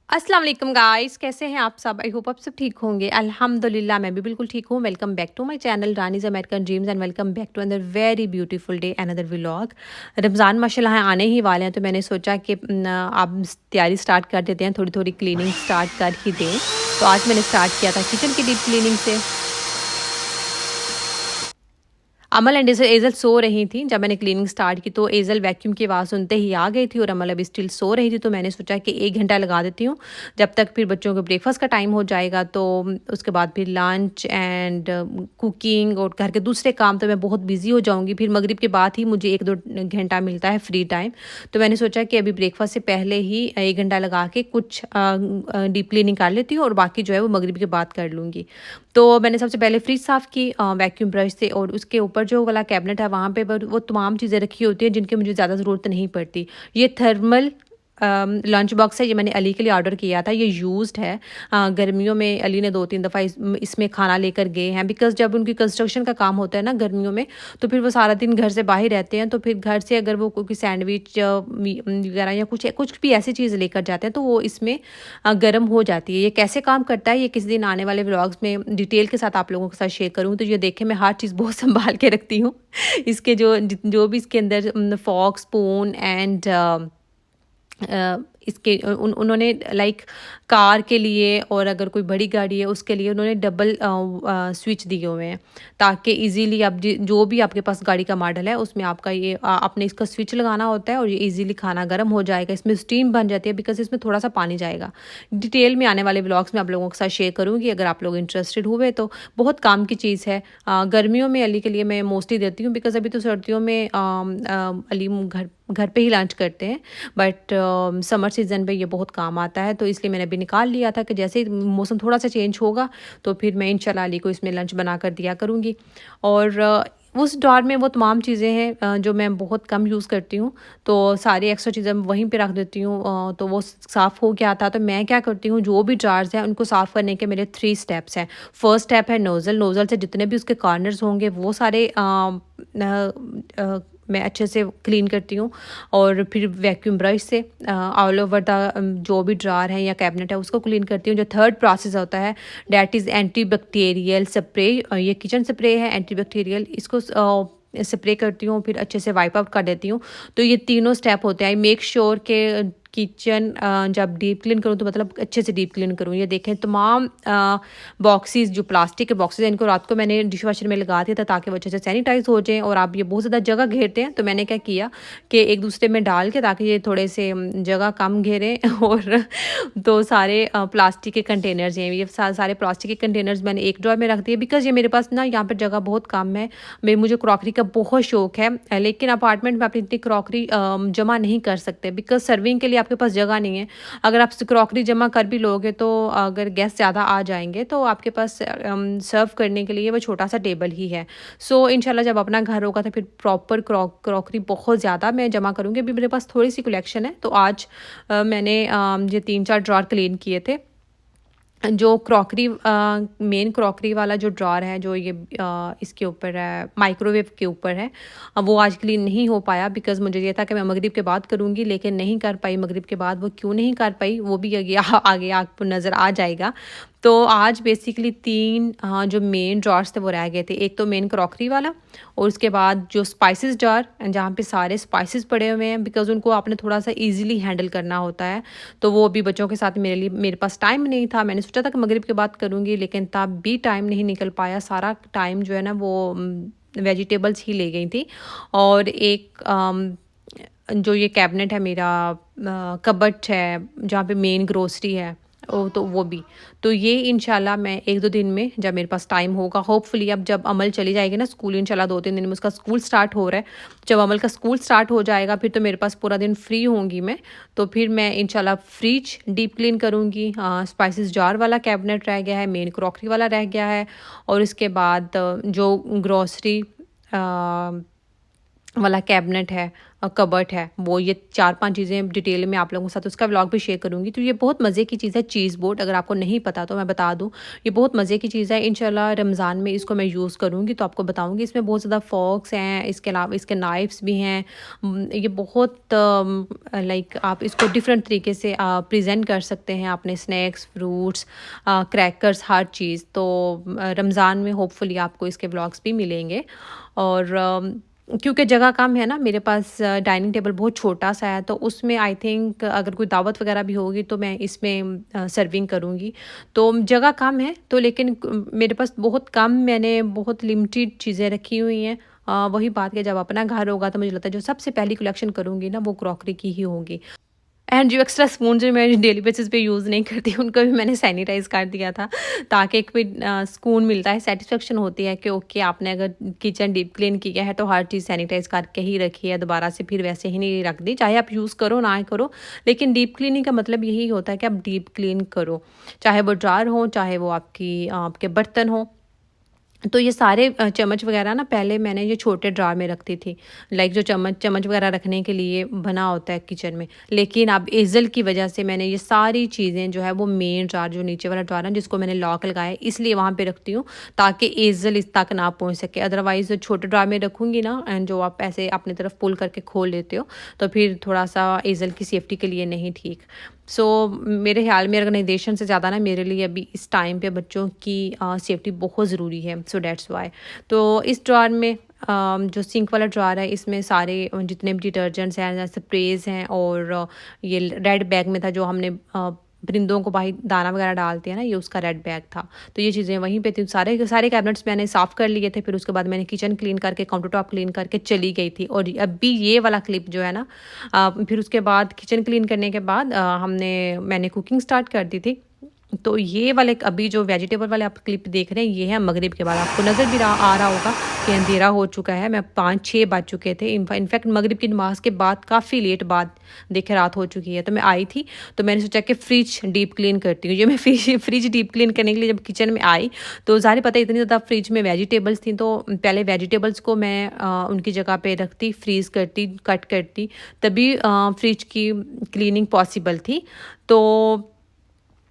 अस्सलाम वालेकुम गाइस, कैसे हैं आप सब? आई होप आप सब ठीक होंगे। अल्हम्दुलिल्लाह मैं भी बिल्कुल ठीक हूँ। Welcome back to my channel Rani's American dreams and welcome back to another very beautiful day another vlog. Ramzan माशाल्लाह आने ही वाले हैं, तो मैंने सोचा कि आप तैयारी स्टार्ट कर देते हैं, थोड़ी-थोड़ी क्लीनिंग स्टार्ट कर ही दें। तो आज मैंने स्टार्ट किया था किचन की डीप क्लीनिंग से। अमल एंड एज़ल सो रही थी जब मैंने क्लीनिंग स्टार्ट की, तो एज़ल वैक्यूम की आवाज़ सुनते ही आ गई थी और अमल अभी स्टिल सो रही थी। तो मैंने सोचा कि 1 घंटा लगा देती हूँ, जब तक फिर बच्चों के ब्रेकफ़ास्ट का टाइम हो जाएगा। तो उसके बाद फिर लंच एंड कुकिंग और घर के दूसरे काम, तो मैं बहुत बिज़ी हो जाऊँगी। फिर मगरिब के बाद ही मुझे 1-2 घंटा मिलता है फ्री टाइम। तो मैंने सोचा कि अभी ब्रेकफ़ास्ट से पहले ही 1 घंटा लगा के कुछ डीप क्लीनिंग कर लेती हूँ और बाकी जो है वो मगरिब के बाद कर लूँगी। तो मैंने सबसे पहले फ्रिज साफ़ की वैक्यूम ब्रश से, और उसके ऊपर जो वाला कैबिनेट है वहाँ पे वो तमाम चीज़ें रखी होती हैं जिनकी मुझे ज़्यादा ज़रूरत नहीं पड़ती। ये थर्मल लंच बॉक्स है, ये मैंने अली के लिए ऑर्डर किया था। ये यूज्ड है। गर्मियों में अली ने 2-3 दफ़ा इसमें खाना लेकर गए हैं, बिकॉज़ जब उनकी कंस्ट्रक्शन का काम होता है ना गर्मियों में, तो फिर वो सारा दिन घर से बाहर रहते हैं। तो फिर घर से अगर वो कोई सैंडविच वगैरह या कुछ भी ऐसी चीज़ लेकर जाते हैं, तो वो इसमें गर्म हो जाती है। ये कैसे काम करता है, ये किसी दिन आने वाले व्लॉग्स में डिटेल के साथ आप लोगों के साथ शेयर करूँ। तो ये देखें, मैं हर चीज़ बहुत सँभाल के रखती हूँ। इसके जो भी इसके अंदर फ़ॉर्क, स्पून एंड इसके उन्होंने लाइक कार के लिए, और अगर कोई बड़ी गाड़ी है उसके लिए उन्होंने डबल स्विच दिए हुए हैं, ताकि इजीली आप जो भी आपके पास गाड़ी का मॉडल है उसमें आपका ये आपने इसका स्विच लगाना होता है और ये इजीली खाना गर्म हो जाएगा। इसमें स्टीम बन जाती है, बिकॉज इसमें थोड़ा सा पानी जाएगा। डिटेल में आने वाले ब्लॉग्स में आप लोगों के साथ शेयर करूँगी, अगर आप लोग इंटरेस्टेड हुए तो। बहुत काम की चीज़ है। गर्मियों में अली के लिए मैं मोस्टली देती हूँ, बिकॉज अभी तो सर्दियों में अली घर घर पे ही लंच करते हैं, बट समर सीज़न में ये बहुत काम आता है। तो इसलिए मैंने अभी निकाल लिया था कि जैसे ही मौसम थोड़ा सा चेंज होगा तो फिर मैं इंशाल्लाह अली को इसमें लंच बना कर दिया करूँगी। और उस ड्रॉर में वो तमाम चीज़ें हैं जो मैं बहुत कम यूज़ करती हूँ, तो सारी एक्स्ट्रा चीज़ें मैं वहीं पे रख देती हूँ। तो वो साफ़ हो गया था। तो मैं क्या करती हूँ, जो भी जार्स हैं उनको साफ़ करने के मेरे 3 स्टेप्स हैं। फर्स्ट स्टेप है नोज़ल। नोज़ल से जितने भी उसके कॉर्नर्स होंगे वो सारे मैं अच्छे से क्लीन करती हूँ। और फिर वैक्यूम ब्रश से ऑल ओवर द जो भी ड्रॉर है या कैबिनेट है उसको क्लीन करती हूँ। जो थर्ड प्रोसेस होता है, that is anti bacterial spray. ये किचन स्प्रे है एंटी बैक्टीरियल, इसको स्प्रे करती हूँ, फिर अच्छे से वाइप आउट कर देती हूँ। तो ये तीनों स्टेप होते हैं। आई मेक श्योर के किचन जब डीप क्लीन करूँ तो मतलब अच्छे से डीप क्लीन करूँ। ये देखें, तमाम बॉक्सेस जो प्लास्टिक के बॉक्सेस हैं इनको रात को मैंने डिश वॉशर में लगा दिया था, ताकि वो अच्छे से सैनिटाइज हो जाएँ। और आप ये बहुत ज़्यादा जगह घेरते हैं, तो मैंने क्या किया कि एक दूसरे में डाल के, ताकि ये थोड़े से जगह कम घेरें और तो सारे प्लास्टिक के कंटेनर्स हैं, ये सारे प्लास्टिक के कंटेनर्स मैंने एक ड्रॉर में रख दिए, बिकॉज़ ये मेरे पास ना यहाँ पर जगह बहुत कम है। मुझे क्रॉकरी का बहुत शौक है, लेकिन अपार्टमेंट में आप इतनी क्रॉकरी जमा नहीं कर सकते, बिकॉज़ सर्विंग के लिए आपके पास जगह नहीं है। अगर आप क्रॉकरी जमा कर भी लोगे, तो अगर गेस्ट ज़्यादा आ जाएंगे तो आपके पास सर्व करने के लिए वो छोटा सा टेबल ही है। सो इंशाल्लाह जब अपना घर होगा तो फिर प्रॉपर क्रॉकरी बहुत ज़्यादा मैं जमा करूँगी। अभी मेरे पास थोड़ी सी कलेक्शन है, तो आज मैंने ये 3-4 ड्रॉर क्लीन किए थे। जो क्रॉकरी मेन क्रॉकरी वाला जो ड्रॉर है, जो ये इसके ऊपर है, माइक्रोवेव के ऊपर है, वो आज क्लीन नहीं हो पाया, बिकॉज़ मुझे ये था कि मैं मगरिब के बाद करूँगी, लेकिन नहीं कर पाई मगरिब के बाद। वो क्यों नहीं कर पाई वो भी आगे आगे आपको नज़र आ जाएगा। तो आज बेसिकली 3 जो मेन ड्रॉर्स थे वो रह गए थे। एक तो मेन क्रॉकरी वाला, और उसके बाद जो स्पाइसेस जार जहाँ पे सारे स्पाइसेस पड़े हुए हैं, बिकॉज़ उनको आपने थोड़ा-सा ईज़िली हैंडल करना होता है। तो वो भी बच्चों के साथ मेरे पास टाइम नहीं था। मैंने सोचा था कि मगरिब के बाद करूँगी, लेकिन तब भी टाइम नहीं निकल पाया। सारा टाइम जो है ना वो वेजिटेबल्स ही ले गई थी। और एक जो ये कैबिनेट है मेरा, कबर्ड है जहाँ पे मेन ग्रोसरी है, तो वो भी। तो ये इंशाल्लाह मैं 1-2 दिन में, जब मेरे पास टाइम होगा, होपफुली अब जब अमल चली जाएगी ना स्कूल, इंशाल्लाह 2-3 दिन में उसका स्कूल स्टार्ट हो रहा है। जब अमल का स्कूल स्टार्ट हो जाएगा फिर तो मेरे पास पूरा दिन फ्री होंगी मैं। तो फिर मैं इंशाल्लाह फ्रिज डीप क्लीन करूँगी। स्पाइसेस जार वाला कैबिनेट रह गया है, मेन क्रॉकरी वाला रह गया है, और इसके बाद जो ग्रॉसरी वाला कैबिनेट है, कबर्ट है, वो ये 4-5 चीज़ें डिटेल में आप लोगों के साथ उसका व्लॉग भी शेयर करूँगी। तो ये बहुत मज़े की चीज़ है चीज़ बोर्ड, अगर आपको नहीं पता तो मैं बता दूँ। ये बहुत मज़े की चीज़ है, इंशाल्लाह रमज़ान में इसको मैं यूज़ करूँगी तो आपको बताऊँगी। इसमें बहुत ज़्यादा फ़ोर्क्स हैं, इसके अलावा इसके नाइफ्स भी हैं। ये बहुत लाइक आप इसको डिफरेंट तरीके से प्रेज़ेंट कर सकते हैं अपने स्नैक्स, फ्रूट्स, क्रैकर्स, हर चीज़। तो रमज़ान में होपफुली आपको इसके व्लॉग्स भी मिलेंगे। और क्योंकि जगह कम है ना मेरे पास, डाइनिंग टेबल बहुत छोटा-सा है, तो उसमें आई थिंक अगर कोई दावत वगैरह भी होगी तो मैं इसमें सर्विंग करूँगी। तो जगह कम है तो लेकिन मेरे पास बहुत कम, मैंने बहुत लिमिटेड चीज़ें रखी हुई हैं। वही बात है, जब अपना घर होगा तो मुझे लगता है जो सबसे पहली कलेक्शन करूँगी ना वो क्रॉकरी की ही होगी। एंड जो एक्स्ट्रा स्पून जो मैं डेली बेसिस पे यूज़ नहीं करती उनको भी मैंने सैनिटाइज़ कर दिया था, ताकि एक भी सुकून मिलता है, सेटिस्फेक्शन होती है कि ओके आपने अगर किचन डीप क्लीन किया है तो हर चीज़ सैनिटाइज़ करके ही रखी है, दोबारा से फिर वैसे ही नहीं रख दी, चाहे आप यूज़ करो ना करो। लेकिन डीप क्लीनिंग का मतलब यही होता है कि आप डीप क्लीन करो, चाहे वो ड्रार हो, चाहे वो आपके बर्तन हो। तो ये सारे चम्मच वगैरह ना पहले मैंने ये छोटे ड्रॉर में रखती थी, लाइक जो चम्मच चम्मच वगैरह रखने के लिए बना होता है किचन में। लेकिन अब एज़ल की वजह से मैंने ये सारी चीज़ें जो है वो मेन ड्रॉर, जो नीचे वाला ड्रॉर है जिसको मैंने लॉक लगाया है, इसलिए वहाँ पे रखती हूँ ताकि एज़ल इस तक ना पहुँच सके। अदरवाइज़ जो छोटे ड्रॉर में रखूँगी ना, एंड जो आप ऐसे अपनी तरफ पुल करके खोल लेते हो, तो फिर थोड़ा-सा एज़ल की सेफ्टी के लिए नहीं ठीक। सो मेरे ख़्याल में ऑर्गेनाइजेशन से ज़्यादा ना मेरे लिए अभी इस टाइम पे बच्चों की सेफ्टी बहुत ज़रूरी है। So that's why. तो इस ड्रॉर में जो सिंक वाला ड्रॉर है, इसमें सारे जितने भी डिटर्जेंट्स हैं, स्प्रेज़ हैं, और ये रेड बैग में था जो हमने परिंदों को भाई दाना वगैरह डालते हैं ना, ये उसका रेड बैग था। तो ये चीज़ें वहीं पे थी, सारे के सारे कैबिनेट्स मैंने साफ़ कर लिए थे। फिर उसके बाद मैंने किचन क्लीन करके, काउंटर टॉप क्लीन करके चली गई थी। और अभी ये वाला क्लिप जो है ना, फिर उसके बाद किचन क्लीन करने के बाद मैंने कुकिंग स्टार्ट कर दी थी। तो ये वाले अभी जो वेजिटेबल वाले आप क्लिप देख रहे हैं, ये है मगरिब के बाद। आपको नज़र भी आ रहा होगा कि अंधेरा हो चुका है, मैं 5-6 बज चुके थे। इनफैक्ट मगरिब की नमाज़ के बाद काफ़ी लेट बाद देखे रात हो चुकी है। तो मैं आई थी तो मैंने सोचा कि फ्रिज डीप क्लीन करती हूँ। ये मैं फ्रिज डीप क्लीन करने के लिए जब किचन में आई तो ज़ाहिर पता है इतनी ज़्यादा फ्रिज में वेजिटेबल्स थी, तो पहले वेजिटेबल्स को मैं उनकी जगह पे रखती, फ्रीज़ करती, कट करती, तभी फ्रिज की क्लीनिंग पॉसिबल थी। तो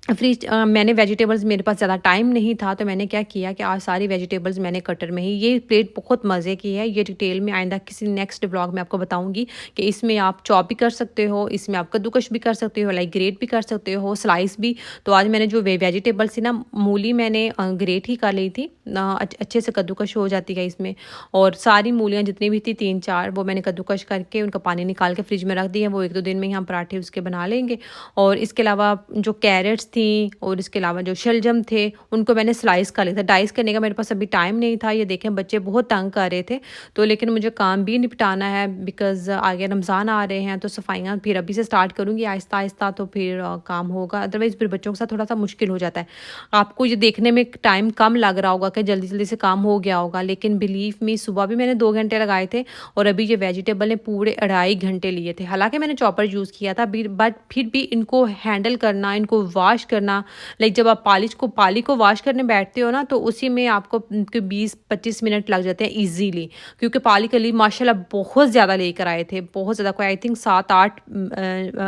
मैंने वेजिटेबल्स, मेरे पास ज़्यादा टाइम नहीं था, तो मैंने क्या किया कि आज सारी वेजिटेबल्स मैंने कटर में ही, ये प्लेट बहुत मज़े की है, ये डिटेल में आइंदा किसी नेक्स्ट व्लॉग में आपको बताऊंगी कि इसमें आप चॉप भी कर सकते हो, इसमें आप कद्दूकश भी कर सकते हो, लाइक ग्रेट भी कर सकते हो, स्लाइस भी। तो आज मैंने जो वेजिटेबल्स थी ना, मूली मैंने ग्रेट ही कर ली थी, अच्छे से कद्दूकश हो जाती है इसमें। और सारी मूलियाँ जितनी भी थी 3-4, वो मैंने कद्दूकश करके उनका पानी निकाल के फ्रिज में रख दिया। वो 1-2 दिन में ही हम पराठे उसके बना लेंगे। और इसके अलावा जो कैरेट्स थी और इसके अलावा जो शलजम थे, उनको मैंने स्लाइस कर लिया था। डाइस करने का मेरे पास अभी टाइम नहीं था। ये देखें बच्चे बहुत तंग कर रहे थे, तो लेकिन मुझे काम भी निपटाना है बिकॉज़ आगे रमज़ान आ रहे हैं, तो सफाइयाँ फिर अभी से स्टार्ट करूँगी आहिस्ता आहिस्ता, तो फिर काम होगा। अदरवाइज़ फिर बच्चों के साथ थोड़ा सा मुश्किल हो जाता है। आपको ये देखने में टाइम कम लग रहा होगा कि जल्दी जल्दी से काम हो गया होगा, लेकिन बिलीव मी सुबह भी मैंने 2 घंटे लगाए थे और अभी ये वेजिटेबल ने पूरे 2.5 घंटे लिए थे। हालांकि मैंने चॉपर यूज़ किया था, बट फिर भी इनको हैंडल करना, इनको वॉश करना, लाइक जब आप पाली को वॉश करने बैठते हो ना, तो उसी में आपको 20-25 मिनट लग जाते हैं ईजीली, क्योंकि पाली के अली माशाल्लाह बहुत ज़्यादा लेकर आए थे, बहुत ज़्यादा, कोई आई थिंक 7-8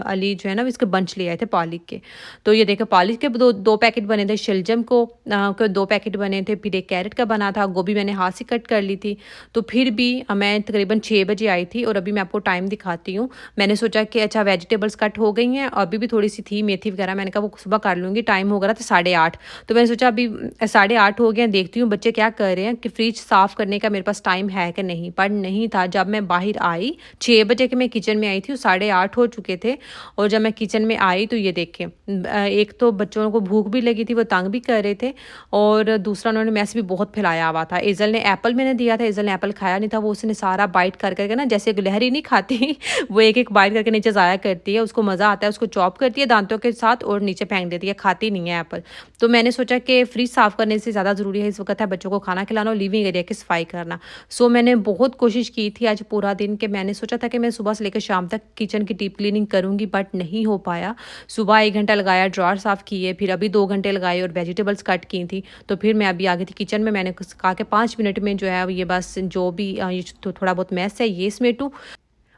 अली जो है ना इसके बंच ले आए थे पाली के। तो ये देखो पाली के दो पैकेट बने थे, शलजम को 2 पैकेट बने थे, फिर एक कैरेट का बना था, गोभी मैंने हाथ से कट कर ली थी। तो फिर भी मैं तकरीबन 6 बजे आई थी और अभी मैं आपको टाइम दिखाती हूँ। मैंने सोचा कि अच्छा वेजिटेबल्स कट हो गई हैं, अभी भी थोड़ी सी थी मेथी वगैरह, मैंने कहा वो सुबह कर लूँगी, टाइम हो गया था 8:30। तो मैंने सोचा अभी 8:30 हो गए, देखती हूँ बच्चे क्या कर रहे हैं कि फ्रिज साफ़ करने का मेरे पास टाइम है कि नहीं, पर नहीं था। जब मैं बाहर आई 6 बजे के मैं किचन में आई थी, 8:30 हो चुके थे। और जब मैं किचन में आई तो ये देखें, एक तो बच्चों को भूख भी लगी थी, वो तंग भी कर रहे थे, और दूसरा उन्होंने मैस भी बहुत फैलाया हुआ था। एज़ल ने एप्पल मैंने दिया था, एज़ल ने एप्पल खाया नहीं था, वो उसने सारा बाइट कर करके ना, जैसे गिलहरी नहीं खाती वो एक एक बाइट करके नीचे ज़ाया करती है, उसको मज़ा आता है, उसको चॉप करती है दांतों के साथ और नीचे फेंक देती है, खाती नहीं है एप्पल। तो मैंने सोचा कि फ्रिज साफ़ करने से ज़्यादा ज़रूरी है इस वक़्त है बच्चों को खाना खिलाना और लिविंग एरिया की सफाई करना। सो मैंने बहुत कोशिश की थी आज पूरा दिन कि मैंने सोचा था कि मैं सुबह से लेकर शाम तक किचन की डीप क्लीनिंग करूँगी, बट नहीं हो पाया। सुबह 1 घंटा लगाया, ड्रॉअर साफ़ किए, फिर अभी 2 घंटे लगाए और वेजिटेबल्स कट की थी। तो फिर मैं अभी आ गई थी किचन में, मैंने कहा कि 5 मिनट में जो है ये बस जो भी ये थोड़ा बहुत मैस है ये समेटूँ।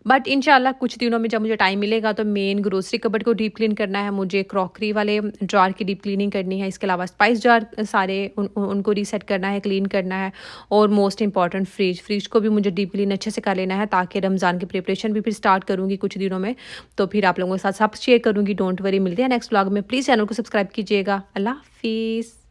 बट इंशाल्लाह कुछ दिनों में जब मुझे टाइम मिलेगा तो मेन ग्रोसरी कबर्ड को डीप क्लीन करना है, मुझे क्रॉकरी वाले जार की डीप क्लीनिंग करनी है, इसके अलावा स्पाइस जार सारे उनको रीसेट करना है, क्लीन करना है। और मोस्ट इंपॉर्टेंट फ्रिज को भी मुझे डीप क्लीन अच्छे से कर लेना है, ताकि रमज़ान की प्रिपरेशन भी फिर स्टार्ट करूँगी कुछ दिनों में। तो फिर आप लोगों के साथ सब शेयर करूँगी, डोंट वरी। मिलते हैं नेक्स्ट व्लॉग में। प्लीज़ चैनल को सब्सक्राइब कीजिएगा। अल्लाह हाफिज़।